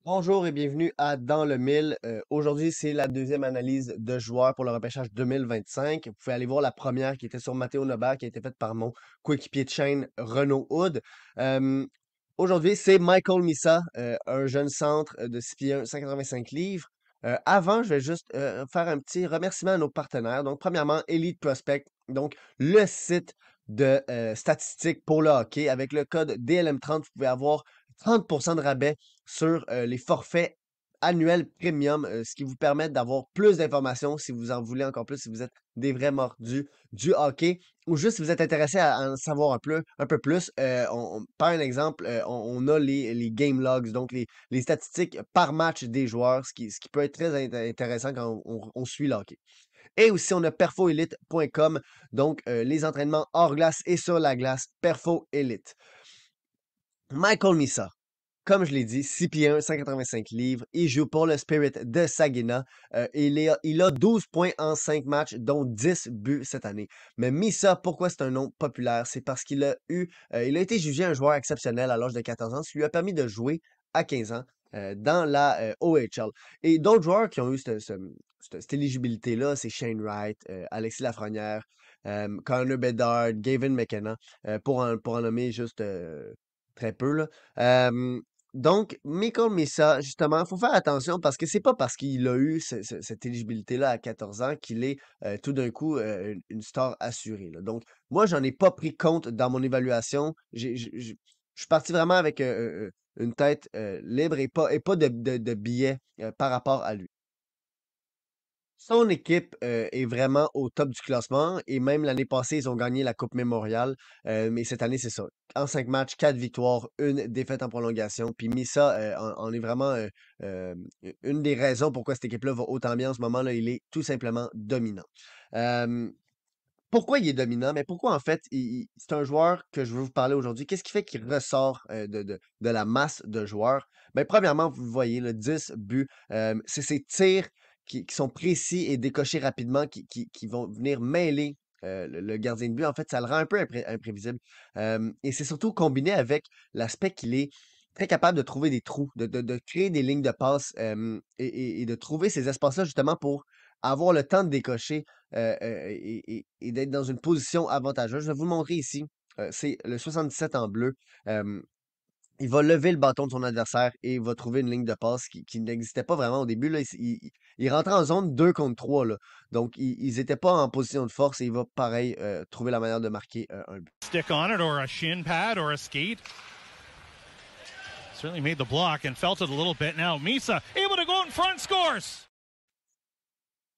Bonjour et bienvenue à Dans le Mille. Aujourd'hui, c'est la deuxième analyse de joueurs pour le repêchage 2025. Vous pouvez aller voir la première qui était sur Matteo Nobert, qui a été faite par mon coéquipier de chaîne Renaud Hood. Euh, Aujourd'hui, c'est Michael Misa, un jeune centre de 6 pieds 1, 185 livres. Avant, je vais juste faire un petit remerciement à nos partenaires. Donc, premièrement, Elite Prospect, donc le site de statistiques pour le hockey. Avec le code DLM30, vous pouvez avoir 30% de rabais sur les forfaits annuels premium, ce qui vous permet d'avoir plus d'informations si vous en voulez encore plus, si vous êtes des vrais mordus du hockey ou juste si vous êtes intéressé à en savoir un peu plus. Par un exemple, on a les game logs, donc les statistiques par match des joueurs, ce qui peut être très intéressant quand on suit le hockey. Et aussi, on a perfoelite.com, donc les entraînements hors glace et sur la glace, Perfo Elite. Michael Misa, comme je l'ai dit, 6 pieds 1, 185 livres. Il joue pour le Spirit de Saginaw. Il a 12 points en 5 matchs, dont 10 buts cette année. Mais Misa, pourquoi c'est un nom populaire? C'est parce il a été jugé un joueur exceptionnel à l'âge de 14 ans, ce qui lui a permis de jouer à 15 ans dans la OHL. Et d'autres joueurs qui ont eu cette éligibilité-là, c'est Shane Wright, Alexis Lafrenière, Connor Bedard, Gavin McKenna, pour en nommer juste très peu, là. Donc, Michael Misa, justement, il faut faire attention parce que c'est pas parce qu'il a eu cette éligibilité-là à 14 ans qu'il est tout d'un coup une star assurée, là. Donc, moi, j'en ai pas pris compte dans mon évaluation. Je suis parti vraiment avec une tête libre et pas de biais par rapport à lui. Son équipe est vraiment au top du classement et même l'année passée, ils ont gagné la Coupe Mémorial. Mais cette année, c'est ça. En 5 matchs, 4 victoires, une défaite en prolongation. Puis Missa en est vraiment une des raisons pourquoi cette équipe-là va autant bien en ce moment-là. Il est tout simplement dominant. Euh, Pourquoi il est dominant? Mais pourquoi en fait, c'est un joueur que je veux vous parler aujourd'hui. Qu'est-ce qui fait qu'il ressort de la masse de joueurs? Ben, premièrement, vous le voyez, le 10 buts, c'est ses tirs qui sont précis et décochés rapidement, qui vont venir mêler le gardien de but. En fait, ça le rend un peu imprévisible. Et c'est surtout combiné avec l'aspect qu'il est très capable de trouver des trous, de créer des lignes de passe et de trouver ces espaces-là justement pour avoir le temps de décocher et d'être dans une position avantageuse. Je vais vous le montrer ici. C'est le 77 en bleu. Euh, il va lever le bâton de son adversaire et il va trouver une ligne de passe qui n'existait pas vraiment au début. Là. Il rentrait en zone 2 contre 3. Là. Donc, ils n'étaient pas en position de force et il va, pareil, trouver la manière de marquer un but. Stick on it or a shin pad or a skate. Certainly made the block and felt it a little bit. Now Misa able to go out in front and scores.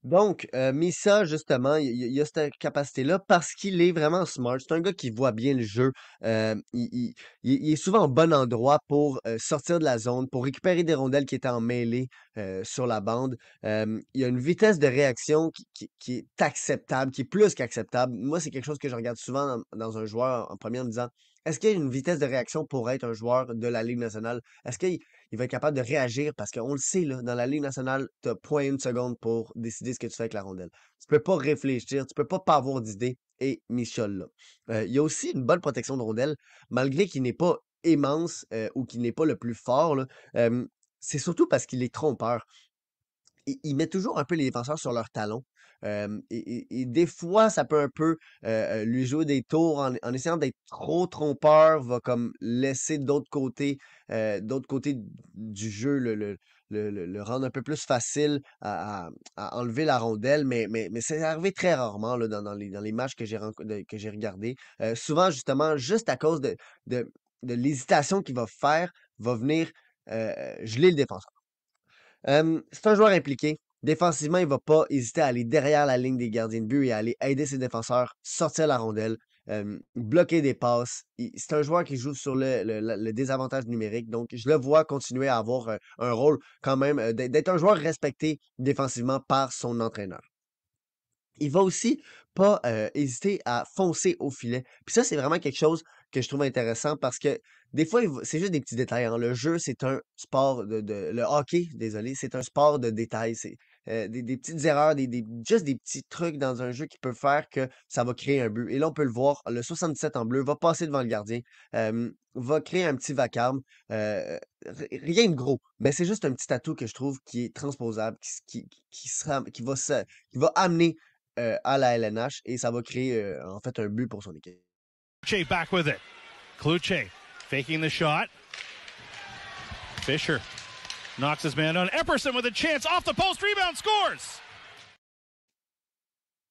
Donc, Misa, justement, il a cette capacité-là parce qu'il est vraiment smart. C'est un gars qui voit bien le jeu. Il est souvent au bon endroit pour sortir de la zone, pour récupérer des rondelles qui étaient en mêlée sur la bande. Il a une vitesse de réaction qui est acceptable, qui est plus qu'acceptable. Moi, c'est quelque chose que je regarde souvent dans un joueur en premier en me disant, est-ce qu'il y a une vitesse de réaction pour être un joueur de la Ligue nationale? Est-ce qu'il va être capable de réagir parce qu'on le sait, là, dans la Ligue nationale, tu as 0,1 seconde pour décider ce que tu fais avec la rondelle. Tu peux pas réfléchir, tu peux pas avoir d'idée. Et Michel, là. Il y a aussi une bonne protection de rondelle, malgré qu'il n'est pas immense ou qu'il n'est pas le plus fort, là. Euh, c'est surtout parce qu'il est trompeur. Il met toujours un peu les défenseurs sur leurs talons. Et des fois, ça peut un peu lui jouer des tours en essayant d'être trop trompeur, va comme laisser d'autres côtés du jeu le rendre un peu plus facile à enlever la rondelle, mais c'est arrivé très rarement là, dans les matchs que j'ai regardés. Souvent, justement, juste à cause de, de l'hésitation qu'il va faire, va venir geler le défenseur. C'est un joueur impliqué. Défensivement, il va pas hésiter à aller derrière la ligne des gardiens de but et à aller aider ses défenseurs, sortir la rondelle, bloquer des passes. C'est un joueur qui joue sur le désavantage numérique. Donc, je le vois continuer à avoir un rôle quand même, d'être un joueur respecté défensivement par son entraîneur. Il va aussi pas hésiter à foncer au filet. Puis ça, c'est vraiment quelque chose que je trouve intéressant parce que des fois, c'est juste des petits détails, hein. Le jeu, c'est un sport le hockey, désolé, c'est un sport de détails. des petites erreurs, juste des petits trucs dans un jeu qui peuvent faire que ça va créer un but. Et là, on peut le voir, le 77 en bleu va passer devant le gardien, va créer un petit vacarme. Rien de gros, mais c'est juste un petit atout que je trouve qui est transposable, qui va amener à la LNH et ça va créer en fait un but pour son équipe. Kluche back with it. Kluche faking the shot. Fisher knocks his man down. Epperson with a chance off the post, rebound, scores!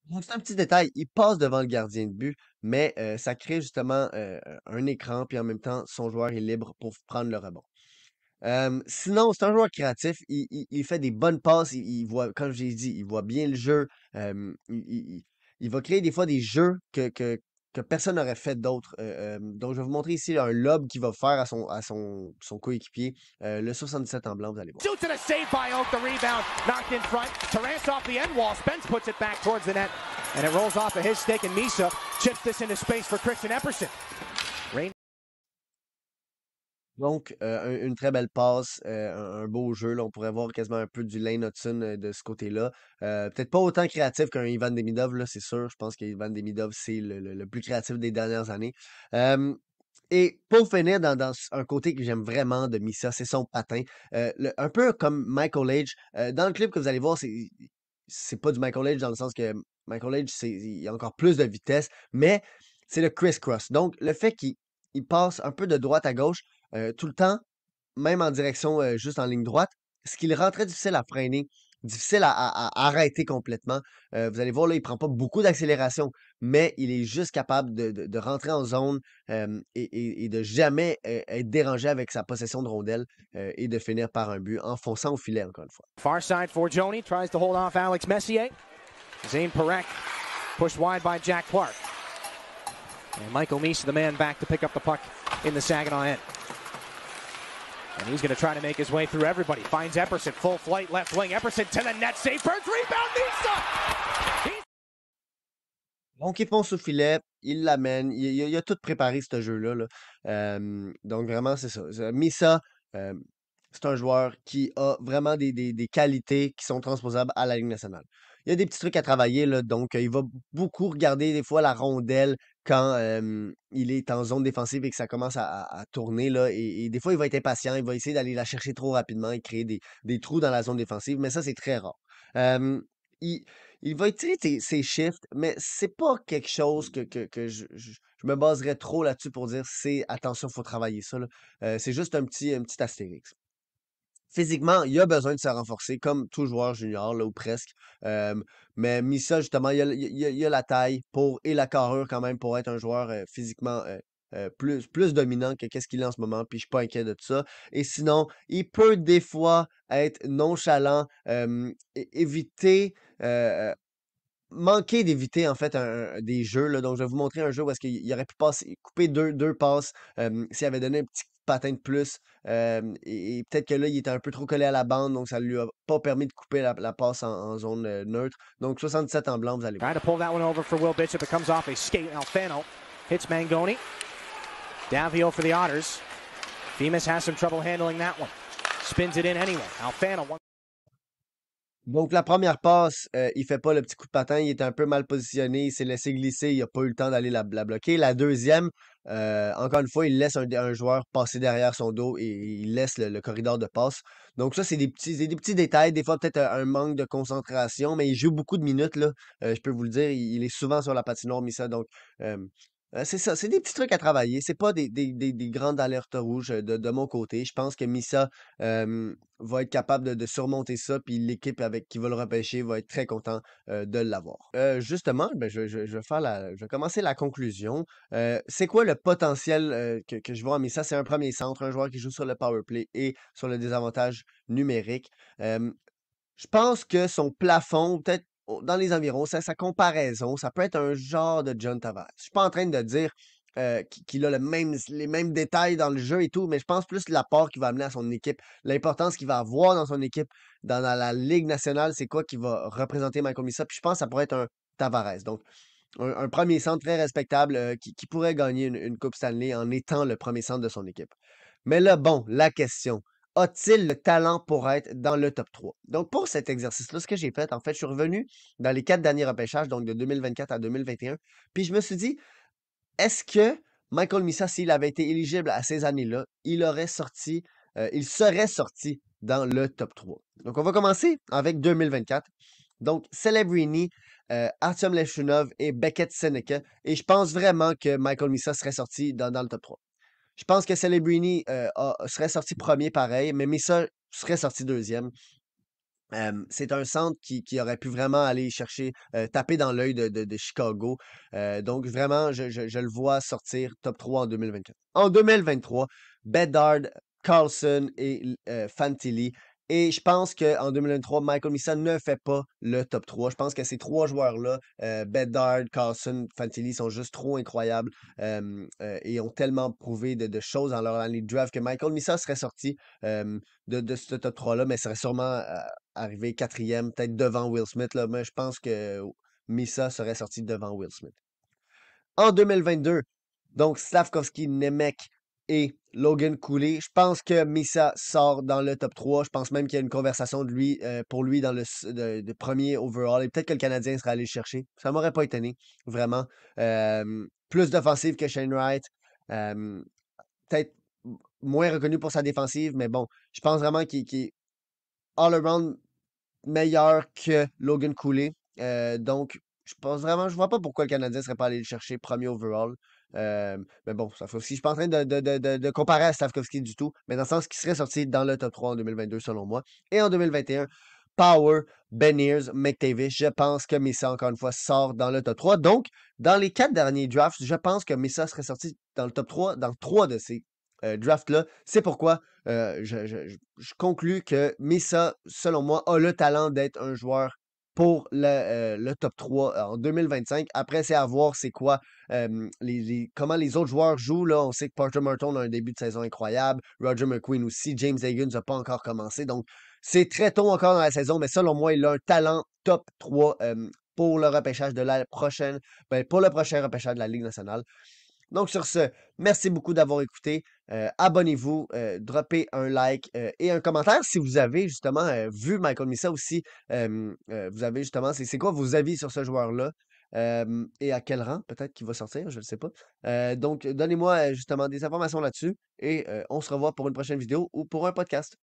Donc, c'est un petit détail, il passe devant le gardien de but, mais ça crée justement un écran, puis en même temps, son joueur est libre pour prendre le rebond. Sinon, c'est un joueur créatif, il fait des bonnes passes, il voit, comme j'ai dit, il voit bien le jeu, il va créer des fois des jeux que personne n'aurait fait d'autres. Donc, je vais vous montrer ici un lob qu'il va faire à son coéquipier, le 77 en blanc, vous allez voir. Shoots and a save by Oak, the rebound, knocked in front. Terrance off the end wall, Spence puts it back towards the net, and it rolls off of his stick, and Misa chips this into space for Christian Epperson. Donc, une très belle passe, un beau jeu. Là, on pourrait voir quasiment un peu du Lane Hudson de ce côté-là. Peut-être pas autant créatif qu'un Ivan Demidov, là, c'est sûr. Je pense qu'Ivan Demidov, c'est le plus créatif des dernières années. Et pour finir, dans un côté que j'aime vraiment de Misa, c'est son patin. Un peu comme Michael Age. Dans le clip que vous allez voir, c'est pas du Michael Age dans le sens que Michael Age, il a encore plus de vitesse, mais c'est le criss-cross. Donc, le fait qu'il passe un peu de droite à gauche tout le temps, même en direction juste en ligne droite, ce qui le rend très difficile à freiner, difficile à arrêter complètement. Vous allez voir, là, il prend pas beaucoup d'accélération, mais il est juste capable de rentrer en zone et de jamais être dérangé avec sa possession de rondelle et de finir par un but en fonçant au filet, encore une fois. Far side for Joni, tries to hold off Alex Messier. Zane Parekh pushed wide by Jack Clark. And Michael Meese, the man back to pick up the puck in the Saginaw end. And he's going to try to make his way through everybody. Finds Epperson, full flight, left wing. Epperson to the net, save first, rebound, Meese! Donc, il fonce au filet, il l'amène, il a tout préparé, ce jeu-là. Là. Donc, vraiment, c'est ça. Misa, c'est un joueur qui a vraiment des qualités qui sont transposables à la Ligue nationale. Il y a des petits trucs à travailler, là, donc il va beaucoup regarder des fois la rondelle quand il est en zone défensive et que ça commence à tourner. Là, et des fois, il va être impatient, il va essayer d'aller la chercher trop rapidement et créer des trous dans la zone défensive, mais ça, c'est très rare. Euh, il, il va utiliser ses shifts, mais c'est pas quelque chose que je me baserais trop là-dessus pour dire c'est attention, il faut travailler ça. Là. C'est juste un petit astérix. Physiquement, il a besoin de se renforcer, comme tout joueur junior, là, ou presque. Mais Misa, justement, il a la taille et la carrure quand même pour être un joueur physiquement plus dominant que qu'est-ce qu'il est en ce moment, puis je suis pas inquiet de tout ça. Et sinon, il peut des fois être nonchalant, éviter manquer d'éviter en fait des jeux. Là. Donc, je vais vous montrer un jeu où est-ce qu'il aurait pu couper deux passes s'il avait donné un petit patin de plus. Et peut-être que là, il était un peu trop collé à la bande, donc ça lui a pas permis de couper la passe en zone neutre. Donc, 77 en blanc, vous allez voir. Trying to pull that one over for Will Bishop. It comes off a skate. Alfano hits Mangoni. Davio for the Otters. Bemis has some trouble handling that one. Spins it in anyway. Alfano. Donc, la première passe, il fait pas le petit coup de patin, il était un peu mal positionné, il s'est laissé glisser, il a pas eu le temps d'aller la bloquer. La deuxième, encore une fois, il laisse un joueur passer derrière son dos et il laisse le corridor de passe. Donc ça, c'est des petits détails, des fois peut-être un manque de concentration, mais il joue beaucoup de minutes, là. Je peux vous le dire, il est souvent sur la patinoire, mais ça, donc c'est ça, c'est des petits trucs à travailler. C'est pas des grandes alertes rouges de mon côté. Je pense que Misa va être capable de surmonter ça, puis l'équipe avec qui va le repêcher va être très content de l'avoir. Justement, ben, je vais commencer la conclusion. C'est quoi le potentiel que je vois en Misa? C'est un premier centre, un joueur qui joue sur le power play et sur le désavantage numérique. Je pense que son plafond, peut-être dans les environs, sa comparaison, ça peut être un genre de John Tavares. Je suis pas en train de dire qu'il a les mêmes détails dans le jeu et tout, mais je pense plus l'apport qu'il va amener à son équipe, l'importance qu'il va avoir dans son équipe, dans la Ligue nationale, c'est quoi qui va représenter Michael Misa. Puis je pense que ça pourrait être un Tavares. Donc, un premier centre très respectable qui pourrait gagner une Coupe Stanley en étant le premier centre de son équipe. Mais là, bon, la question. a-t-il le talent pour être dans le top 3? Donc, pour cet exercice-là, ce que j'ai fait, en fait, je suis revenu dans les 4 derniers repêchages, donc de 2024 à 2021, puis je me suis dit, est-ce que Michael Misa, s'il avait été éligible à ces années-là, il serait sorti dans le top 3? Donc, on va commencer avec 2024. Donc, Celebrini, Artyom Leshunov et Beckett Seneca. Et je pense vraiment que Michael Misa serait sorti dans le top 3. Je pense que Celebrini serait sorti premier pareil, mais Misa serait sorti deuxième. C'est un centre qui aurait pu vraiment aller chercher, taper dans l'œil de Chicago. Donc vraiment, je le vois sortir top 3 en 2024. En 2023, Bedard, Carlson et Fantilli. Et je pense qu'en 2023, Michael Misa ne fait pas le top 3. Je pense que ces 3 joueurs-là, Bedard, Carlson, Fantilli, sont juste trop incroyables et ont tellement prouvé de choses dans leur année de draft que Michael Misa serait sorti de ce top 3-là, mais serait sûrement arrivé quatrième, peut-être devant Will Smith, là, mais je pense que Misa serait sorti devant Will Smith. En 2022, donc Slavkovski, Nemec et Logan Cooley. Je pense que Misa sort dans le top 3. Je pense même qu'il y a une conversation pour lui dans le premier overall. Et peut-être que le Canadien sera allé le chercher. Ça m'aurait pas étonné, vraiment. Plus d'offensive que Shane Wright. Peut-être moins reconnu pour sa défensive, mais bon, je pense vraiment qu'il est all-around meilleur que Logan Cooley. Donc, je pense vraiment, je vois pas pourquoi le Canadien serait pas allé le chercher premier overall. Mais bon, ça fait aussi. Je suis pas en train de comparer à Slavkovski du tout, mais dans le sens qu'il serait sorti dans le top 3 en 2022, selon moi. Et en 2021, Power, Beniers, McTavish. Je pense que Misa, encore une fois, sort dans le top 3. Donc, dans les 4 derniers drafts, je pense que Misa serait sorti dans le top 3, dans 3 de ces drafts-là. C'est pourquoi je conclus que Misa, selon moi, a le talent d'être un joueur pour le top 3 en 2025. Après, c'est à voir c'est quoi comment les autres joueurs jouent. Là. On sait que Porter Martin a un début de saison incroyable. Roger McQueen aussi. James Higgins n'a pas encore commencé. Donc, c'est très tôt encore dans la saison, mais selon moi, il a un talent top 3 pour le repêchage de la prochaine, pour le prochain repêchage de la Ligue nationale. Donc, sur ce, merci beaucoup d'avoir écouté. Abonnez-vous, droppez un like et un commentaire si vous avez justement vu Michael Misa aussi. Vous avez justement, c'est quoi vos avis sur ce joueur-là et à quel rang peut-être qu'il va sortir, je ne sais pas. Donc, donnez-moi justement des informations là-dessus et on se revoit pour une prochaine vidéo ou pour un podcast.